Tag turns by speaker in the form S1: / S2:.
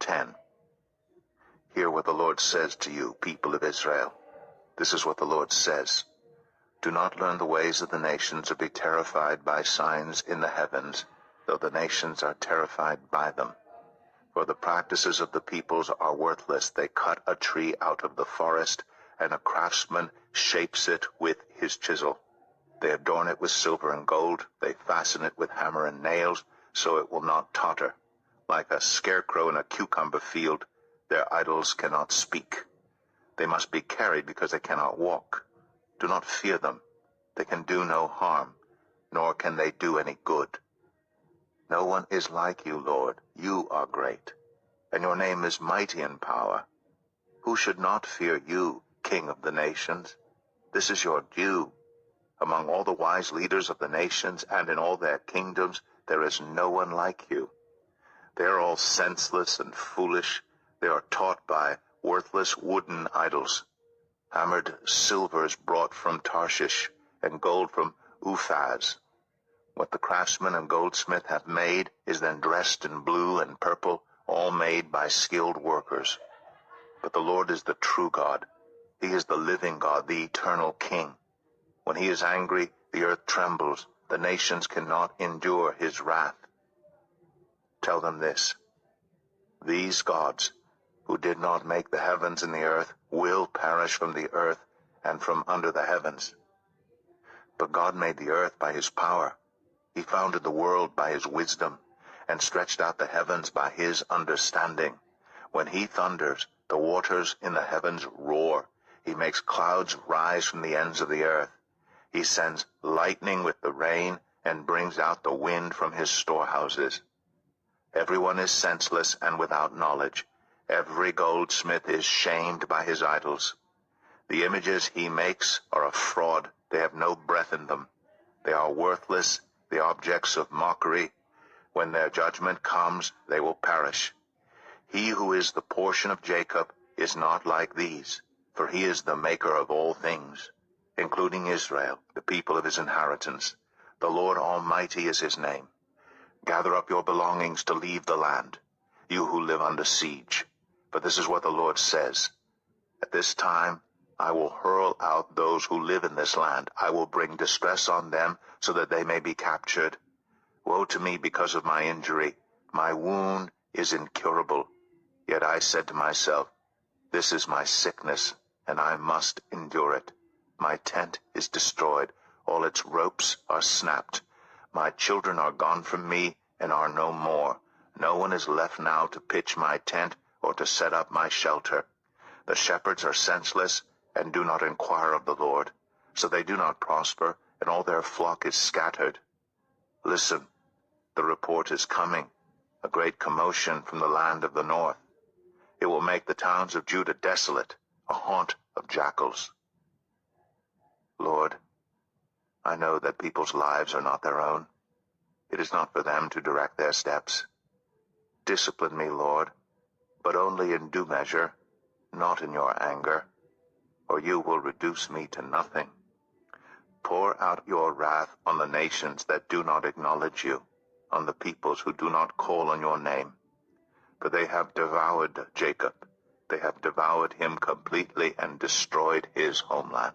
S1: 10. Hear what the Lord says to you, people of Israel. This is what the Lord says. Do not learn the ways of the nations, or be terrified by signs in the heavens, though the nations are terrified by them. For the practices of the peoples are worthless. They cut a tree out of the forest, and a craftsman shapes it with his chisel. They adorn it with silver and gold. They fasten it with hammer and nails, so it will not totter. Like a scarecrow in a cucumber field, their idols cannot speak. They must be carried because they cannot walk. Do not fear them. They can do no harm, nor can they do any good. No one is like you, Lord. You are great, and your name is mighty in power. Who should not fear you, King of the nations? This is your due. Among all the wise leaders of the nations and in all their kingdoms, there is no one like you. They are all senseless and foolish. They are taught by worthless wooden idols. Hammered silver is brought from Tarshish, and gold from Uphaz. What the craftsman and goldsmith have made is then dressed in blue and purple, all made by skilled workers. But the Lord is the true God. He is the living God, the eternal King. When he is angry, the earth trembles. The nations cannot endure his wrath. Tell them this: these gods, who did not make the heavens and the earth, will perish from the earth and from under the heavens. But God made the earth by his power. He founded the world by his wisdom, and stretched out the heavens by his understanding. When he thunders, the waters in the heavens roar. He makes clouds rise from the ends of the earth. He sends lightning with the rain, and brings out the wind from his storehouses. Everyone is senseless and without knowledge. Every goldsmith is shamed by his idols. The images he makes are a fraud. They have no breath in them. They are worthless, the objects of mockery. When their judgment comes, they will perish. He who is the portion of Jacob is not like these, for he is the maker of all things, including Israel, the people of his inheritance. The Lord Almighty is his name. Gather up your belongings to leave the land, you who live under siege. For this is what the Lord says: at this time I will hurl out those who live in this land. I will bring distress on them, so that they may be captured. Woe to me because of my injury. My wound is incurable. Yet I said to myself, this is my sickness, and I must endure it. My tent is destroyed. All its ropes are snapped. My children are gone from me and are no more. No one is left now to pitch my tent or to set up my shelter. The shepherds are senseless and do not inquire of the Lord, so they do not prosper, and all their flock is scattered. Listen, the report is coming, a great commotion from the land of the north. It will make the towns of Judah desolate, a haunt of jackals. Lord, I know that people's lives are not their own. It is not for them to direct their steps. Discipline me, Lord, but only in due measure, not in your anger, or you will reduce me to nothing. Pour out your wrath on the nations that do not acknowledge you, on the peoples who do not call on your name. For they have devoured Jacob. They have devoured him completely and destroyed his homeland.